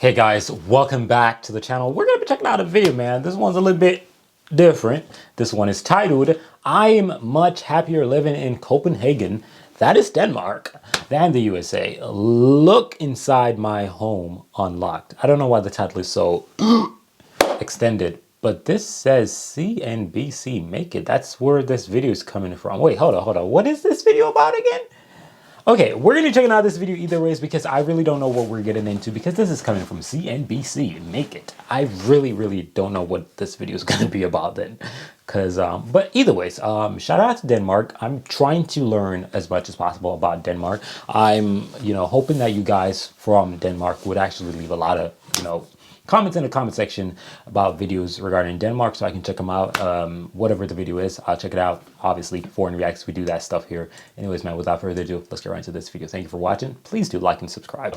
Hey guys, welcome back to the channel. We're gonna be checking out a video, man. This one's a little bit different. This one is titled, I'm much happier living in Copenhagen, that is Denmark, than the USA. Look inside my home unlocked. I don't know why the title is so extended, but this says CNBC make it. That's where this video is coming from. Wait, hold on. What is this video about again? Okay, we're gonna be checking out this video either ways because I really don't know what we're getting into because this is coming from CNBC. Make it. I really don't know what this video is gonna be about then. But either ways, shout out to Denmark. I'm trying to learn as much as possible about Denmark. I'm, hoping that you guys from Denmark would actually leave a lot of, comments in the comment section about videos regarding Denmark so I can check them out. Whatever the video is, I'll check it out. Obviously, foreign reacts, we do that stuff here. Anyways, man, without further ado, let's get right into this video. Thank you for watching. Please do like and subscribe.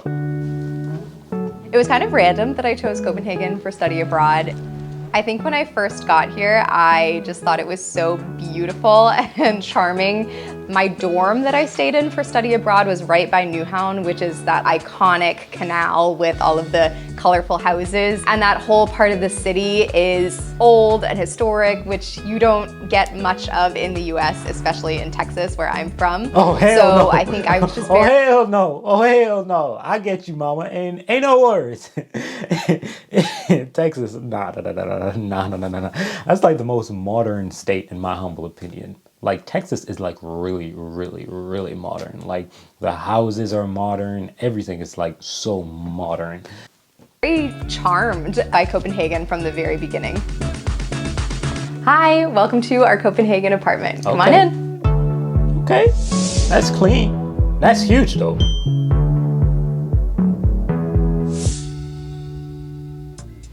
It was kind of random that I chose Copenhagen for study abroad. I think when I first got here, I just thought it was so beautiful and charming. My dorm that I stayed in for study abroad was right by Nyhavn, which is that iconic canal with all of the colorful houses. And that whole part of the city is old and historic, which you don't get much of in the US, especially in Texas, where I'm from. Oh, hell no. I think I was just Oh, hell no. Oh, hell no. I get you, mama. Ain't no worries. Texas, nah. That's like the most modern state in my humble opinion. Like Texas is like really modern. Like the houses are modern. Everything is like so modern. Very charmed by Copenhagen from the very beginning. Hi, welcome to our Copenhagen apartment. Come on in. Okay, that's clean. That's huge though.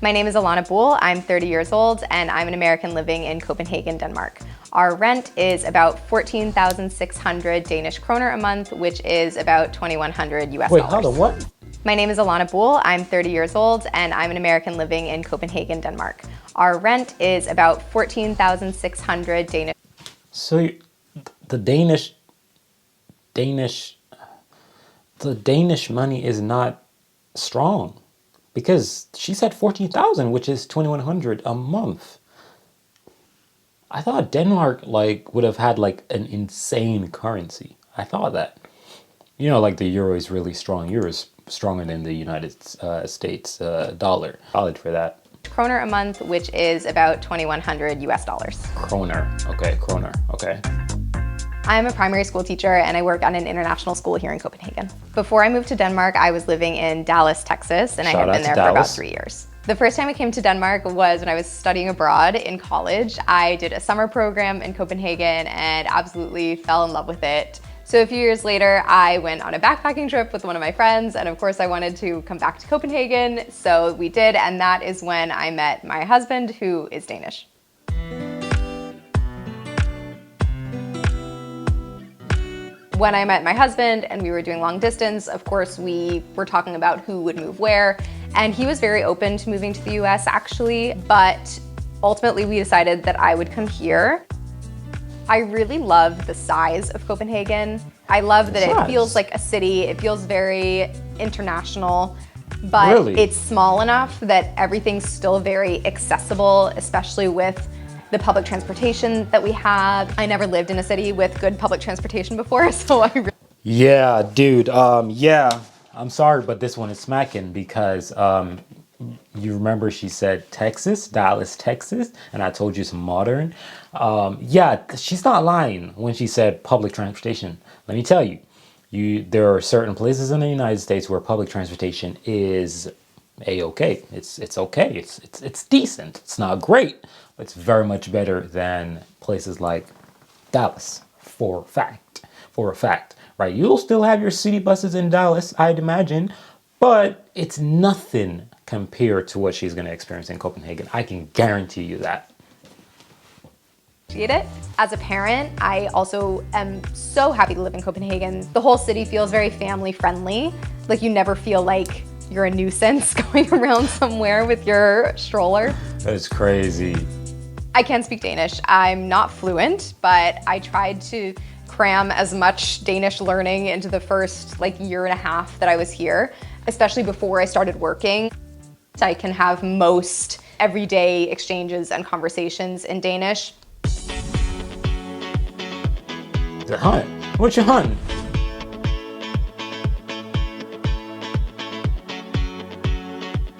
My name is Alana Boole, I'm 30 years old, and I'm an American living in Copenhagen, Denmark. Our rent is about 14,600 Danish kroner a month, which is about 2,100 US dollars. Wait, hold on, what? My name is Alana Boole, I'm 30 years old, and I'm an American living in Copenhagen, Denmark. Our rent is about 14,600 Danish. So the Danish money is not strong. Because she said 14,000, which is 2,100 a month. I thought Denmark would have had an insane currency. I thought that. Like the euro is really strong. Euro is stronger than the United States dollar. Solid for that. Kroner a month, which is about 2,100 US dollars. Kroner. Okay. I'm a primary school teacher and I work at an international school here in Copenhagen. Before I moved to Denmark, I was living in Dallas, Texas, and I had been there for about 3 years. The first time I came to Denmark was when I was studying abroad in college. I did a summer program in Copenhagen and absolutely fell in love with it. So a few years later, I went on a backpacking trip with one of my friends, and of course I wanted to come back to Copenhagen, so we did, and that is when I met my husband, who is Danish. When I met my husband and we were doing long distance, of course, we were talking about who would move where. And he was very open to moving to the US actually, but ultimately we decided that I would come here. I really love the size of Copenhagen. I love that it feels like a city. It feels very international, but It's small enough that everything's still very accessible, especially with the public transportation that we have. I never lived in a city with good public transportation before, so I really... Yeah, dude, yeah. I'm sorry, but this one is smacking because, you remember she said Texas, Dallas, Texas, and I told you it's modern. Yeah, she's not lying when she said public transportation. Let me tell you, there are certain places in the United States where public transportation is A-okay. It's okay. It's decent. It's not great. It's very much better than places like Dallas, for a fact, right? You'll still have your city buses in Dallas, I'd imagine, but it's nothing compared to what she's going to experience in Copenhagen. I can guarantee you that. It. As a parent, I also am so happy to live in Copenhagen. The whole city feels very family friendly. Like you never feel like you're a nuisance going around somewhere with your stroller. That's crazy. I can speak Danish. I'm not fluent, but I tried to cram as much Danish learning into the first year and a half that I was here, especially before I started working. I can have most everyday exchanges and conversations in Danish. The hunt. What you hunting?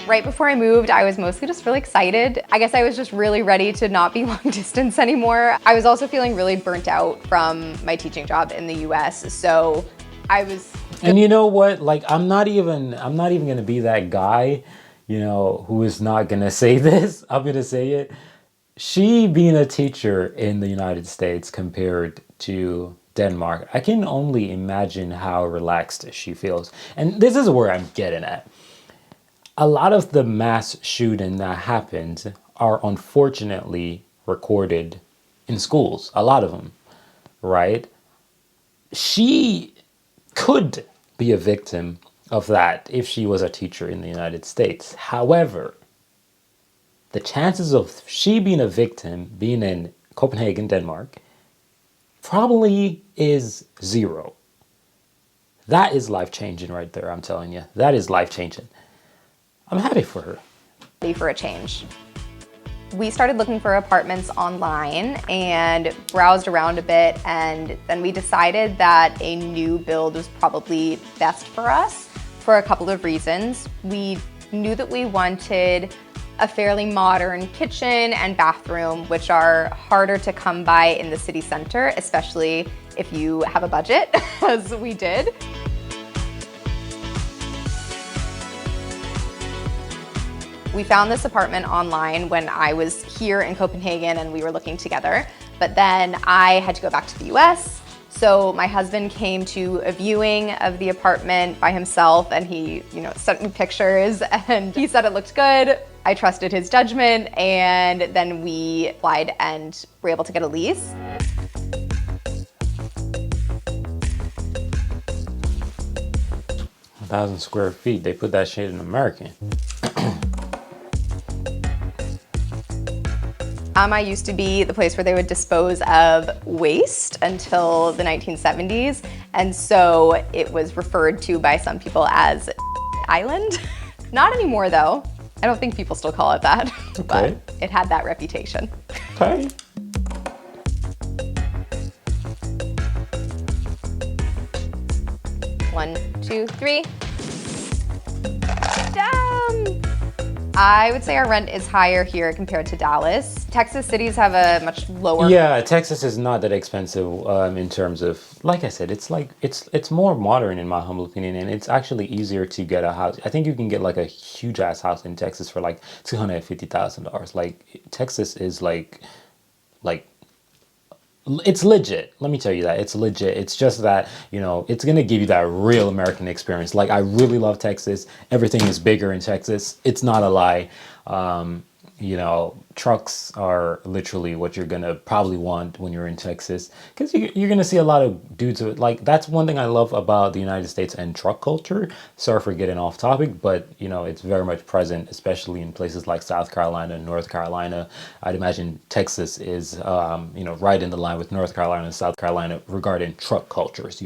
Right before I moved, I was mostly just really excited. I guess I was just really ready to not be long distance anymore. I was also feeling really burnt out from my teaching job in the US, so I was... And you know what? Like, I'm not even gonna be that guy, you know, who is not gonna say this. I'm gonna say it. She being a teacher in the United States compared to Denmark, I can only imagine how relaxed she feels. And this is where I'm getting at. A lot of the mass shooting that happened are unfortunately recorded in schools. A lot of them, right? She could be a victim of that if she was a teacher in the United States. However, the chances of she being a victim, being in Copenhagen, Denmark, probably is 0. That is life-changing right there, I'm telling you. That is life-changing. I'm happy for her. Ready for a change. We started looking for apartments online and browsed around a bit, and then we decided that a new build was probably best for us for a couple of reasons. We knew that we wanted a fairly modern kitchen and bathroom, which are harder to come by in the city center, especially if you have a budget, as we did. We found this apartment online when I was here in Copenhagen and we were looking together, but then I had to go back to the US. So my husband came to a viewing of the apartment by himself, and he, sent me pictures, and he said it looked good. I trusted his judgment, and then we applied and were able to get a lease. A 1,000 square feet. They put that shit in American. I used to be the place where they would dispose of waste until the 1970s, and so it was referred to by some people as Island. Not anymore, though. I don't think people still call it that, okay. But it had that reputation. Okay. One, two, three. Down! I would say our rent is higher here compared to Dallas. Texas cities have a much lower... Yeah, Texas is not that expensive in terms of, like I said, it's more modern in my humble opinion, and it's actually easier to get a house. I think you can get like a huge ass house in Texas for like $250,000. Like Texas is like it's legit. Let me tell you that it's legit. It's just that, it's going to give you that real American experience. Like, I really love Texas. Everything is bigger in Texas. It's not a lie. Trucks are literally what you're going to probably want when you're in Texas, because you're going to see a lot of dudes with, like, that's one thing I love about the United States and truck culture. Sorry for getting off topic, but, it's very much present, especially in places like South Carolina and North Carolina. I'd imagine Texas is, right in the line with North Carolina and South Carolina regarding truck cultures,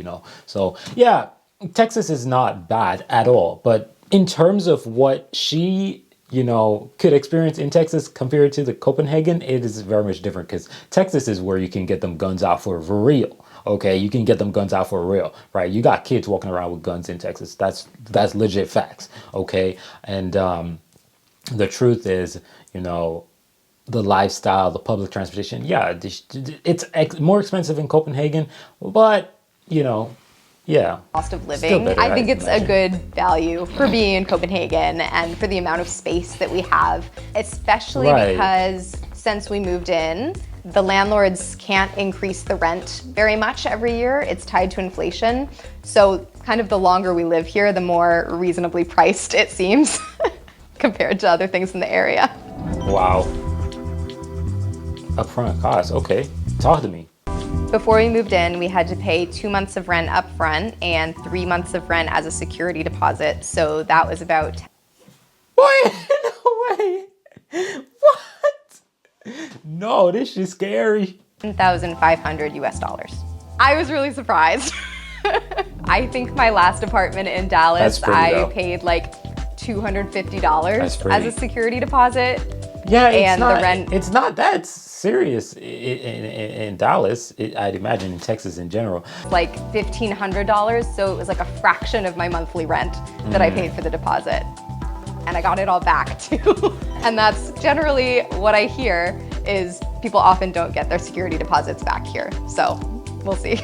So, yeah, Texas is not bad at all. But in terms of what she could experience in Texas compared to the Copenhagen, it is very much different, because Texas is where you can get them guns out for real. Okay, you can get them guns out for real, right? You got kids walking around with guns in Texas. That's legit facts. Okay, and the truth is, the lifestyle, the public transportation, yeah, it's more expensive in Copenhagen, but yeah. Cost of living. Better, I think it's a good value for being in Copenhagen and for the amount of space that we have, especially because since we moved in, the landlords can't increase the rent very much every year. It's tied to inflation. So kind of the longer we live here, the more reasonably priced it seems compared to other things in the area. Wow. Upfront cost, okay. Talk to me. Before we moved in, we had to pay 2 months of rent up front and 3 months of rent as a security deposit. So that was about... Wait, no way. What? No, this is scary. $10,500 US. I was really surprised. I think my last apartment in Dallas, I paid like $250 as a security deposit. Yeah, and the rent. It's not that serious in Dallas. I'd imagine in Texas in general. Like $1,500, so it was like a fraction of my monthly rent that I paid for the deposit. And I got it all back too. And that's generally what I hear is people often don't get their security deposits back here. So we'll see.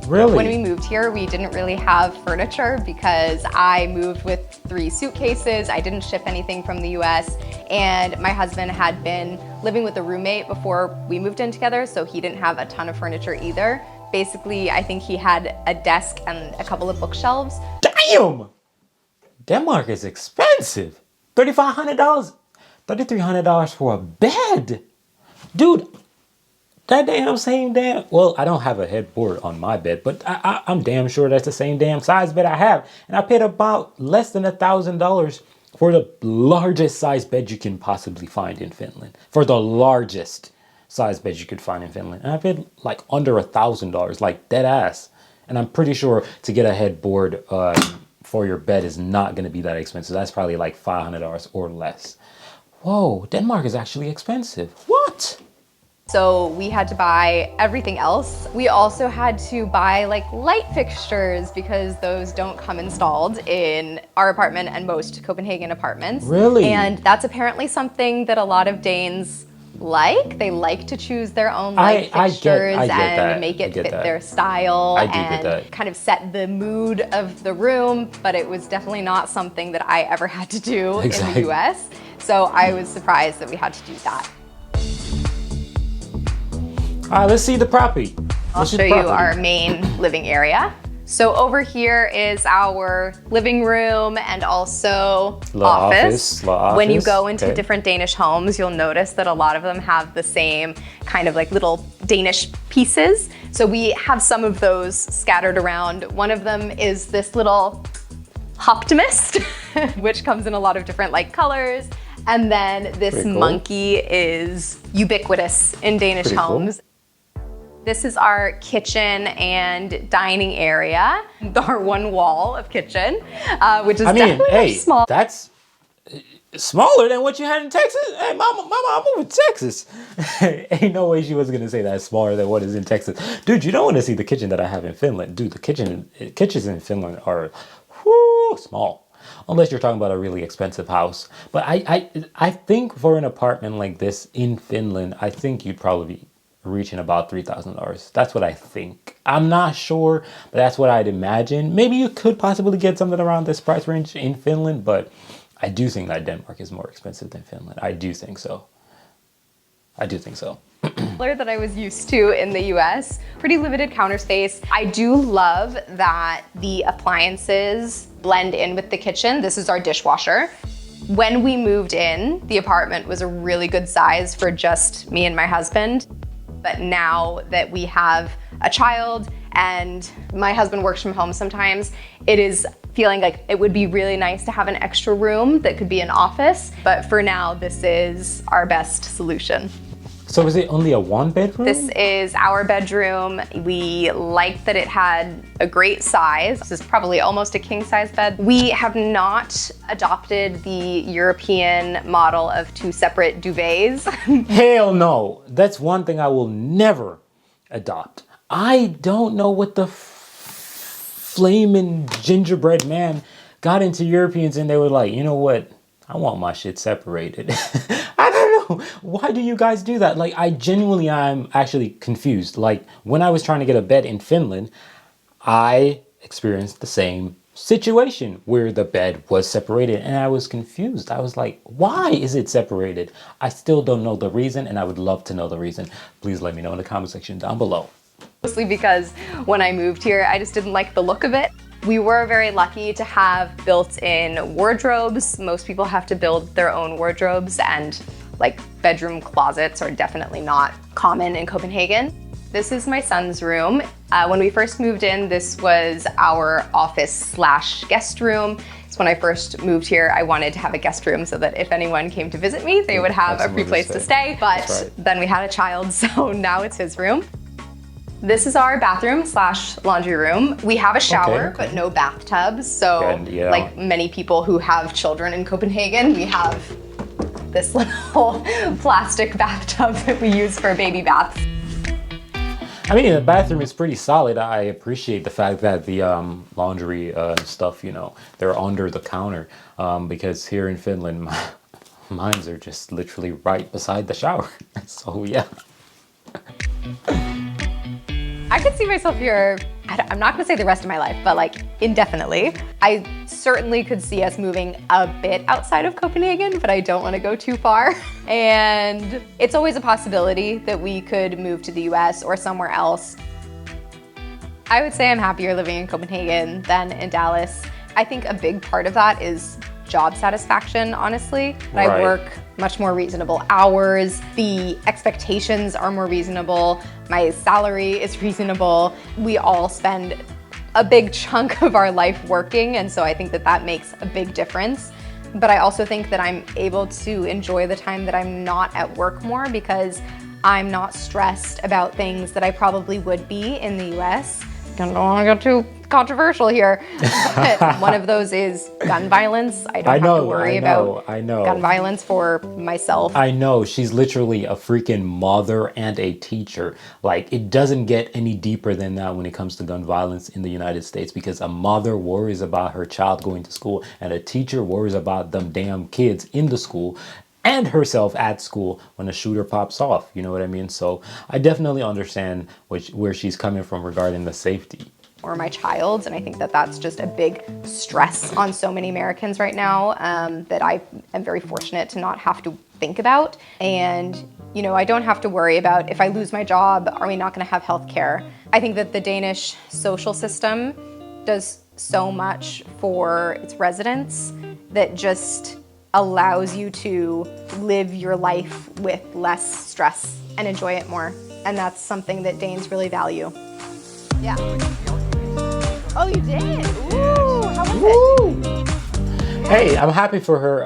Really? When we moved here, we didn't really have furniture because I moved with 3 suitcases. I didn't ship anything from the US, and my husband had been living with a roommate before we moved in together, so he didn't have a ton of furniture either. Basically, I think he had a desk and a couple of bookshelves. Damn! Denmark is expensive. $3,500, $3,300 for a bed. Dude, that well, I don't have a headboard on my bed, but I'm damn sure that's the same damn size bed I have. And I paid about less than $1,000 for the largest size bed you can possibly find in Finland. For the largest size bed you could find in Finland. And I paid like under $1,000, like dead ass. And I'm pretty sure to get a headboard for your bed is not going to be that expensive. That's probably like $500 or less. Whoa, Denmark is actually expensive. What? So we had to buy everything else. We also had to buy like light fixtures because those don't come installed in our apartment and most Copenhagen apartments. Really? And that's apparently something that a lot of Danes like. They like to choose their own light fixtures and make it fit their style and kind of set the mood of the room, but it was definitely not something that I ever had to do in the US. So I was surprised that we had to do that. All right, let's see the property. I'll show you our main living area. So over here is our living room and also office. When you go into different Danish homes, you'll notice that a lot of them have the same kind of like little Danish pieces. So we have some of those scattered around. One of them is this little optimist, which comes in a lot of different like colors. And then this monkey is ubiquitous in Danish homes. This is our kitchen and dining area, our one wall of kitchen, which is definitely small. That's smaller than what you had in Texas. Hey, mama, I moved to Texas. Ain't no way she was gonna say that's smaller than what is in Texas. Dude, you don't want to see the kitchen that I have in Finland. Dude, the kitchens in Finland are small. Unless you're talking about a really expensive house. But I think for an apartment like this in Finland, I think you'd probably be reaching about $3,000. That's what I think. I'm not sure, but that's what I'd imagine. Maybe you could possibly get something around this price range in Finland, but I do think that Denmark is more expensive than Finland. I do think so. Color that I was used to in the US, pretty limited counter space. I do love that the appliances blend in with the kitchen. This is our dishwasher. When we moved in, the apartment was a really good size for just me and my husband. But now that we have a child and my husband works from home sometimes, it is feeling like it would be really nice to have an extra room that could be an office. But for now, this is our best solution. So is it only a 1-bedroom? This is our bedroom. We liked that it had a great size. This is probably almost a king-size bed. We have not adopted the European model of 2 separate duvets. Hell no. That's one thing I will never adopt. I don't know what the flaming gingerbread man got into Europeans and they were like, you know what? I want my shit separated. I don't know. Why do you guys do that? Like, I'm actually confused. Like, when I was trying to get a bed in Finland, I experienced the same situation where the bed was separated and I was confused. I was like, why is it separated? I still don't know the reason and I would love to know the reason. Please let me know in the comment section down below. Mostly because when I moved here, I just didn't like the look of it. We were very lucky to have built-in wardrobes. Most people have to build their own wardrobes, and like bedroom closets are definitely not common in Copenhagen. This is my son's room. When we first moved in, this was our office/guest room. So when I first moved here, I wanted to have a guest room so that if anyone came to visit me, they would have a free place to stay. But then we had a child, so now it's his room. This is our bathroom slash laundry room. We have a shower, Okay. but no bathtubs. So Good, yeah. like many people who have children in Copenhagen, we have this little plastic bathtub that we use for baby baths. I mean, the bathroom is pretty solid. I appreciate the fact that the laundry stuff, you know, they're under the counter, because here in Finland, mines are just literally right beside the shower. So yeah. I could see myself here, I'm not gonna say the rest of my life, but like indefinitely. I certainly could see us moving a bit outside of Copenhagen, but I don't wanna go too far. And it's always a possibility that we could move to the US or somewhere else. I would say I'm happier living in Copenhagen than in Dallas. I think a big part of that is job satisfaction, honestly. Right. I work much more reasonable hours. The expectations are more reasonable. My salary is reasonable. We all spend a big chunk of our life working, and so I think that that makes a big difference. But I also think that I'm able to enjoy the time that I'm not at work more because I'm not stressed about things that I probably would be in the US. I don't want to get too controversial here, but one of those is gun violence. I don't have to worry about gun violence for myself. I know, she's literally a freaking mother and a teacher. Like, it doesn't get any deeper than that when it comes to gun violence in the United States, because a mother worries about her child going to school and a teacher worries about them damn kids in the school and herself at school when a shooter pops off. You know what I mean? So I definitely understand where she's coming from regarding the safety. Or my child, and I think that that's just a big stress on so many Americans right now, that I am very fortunate to not have to think about. And you know, I don't have to worry about if I lose my job, are we not going to have health care? I think that the Danish social system does so much for its residents that just allows you to live your life with less stress and enjoy it more. And that's something that Danes really value. Yeah. Oh, you did? Ooh, how was it? Hey, I'm happy for her.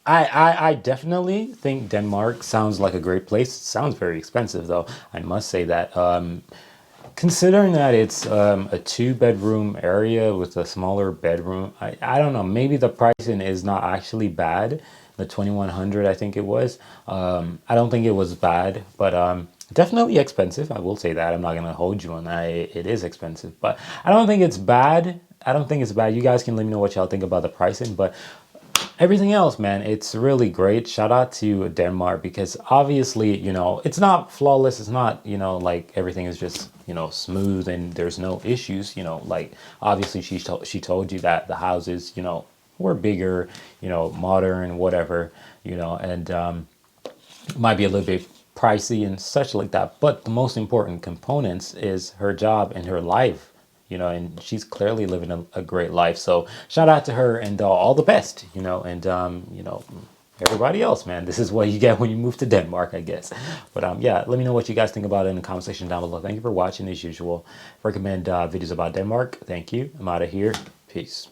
I definitely think Denmark sounds like a great place. It sounds very expensive, though. I must say that. Considering that it's a 2-bedroom area with a smaller bedroom, I don't know. Maybe the pricing is not actually bad. The 2,100, I think it was. I don't think it was bad, but definitely expensive. I will say that. I'm not gonna hold you on that. It is expensive, but I don't think it's bad. I don't think it's bad. You guys can let me know what y'all think about the pricing, but everything else, man, it's really great. Shout out to Denmark, because obviously, you know, it's not flawless. It's not, you know, like everything is just, you know, smooth and there's no issues, you know, like obviously she told you that the houses, you know, were bigger, you know, modern, whatever, you know, and might be a little bit pricey and such like that. But the most important components is her job and her life. You know, and she's clearly living a great life. So shout out to her, and all the best, you know, and, you know, everybody else, man. This is what you get when you move to Denmark, I guess. But yeah, let me know what you guys think about it in the comment section down below. Thank you for watching as usual. Recommend videos about Denmark. Thank you. I'm out of here. Peace.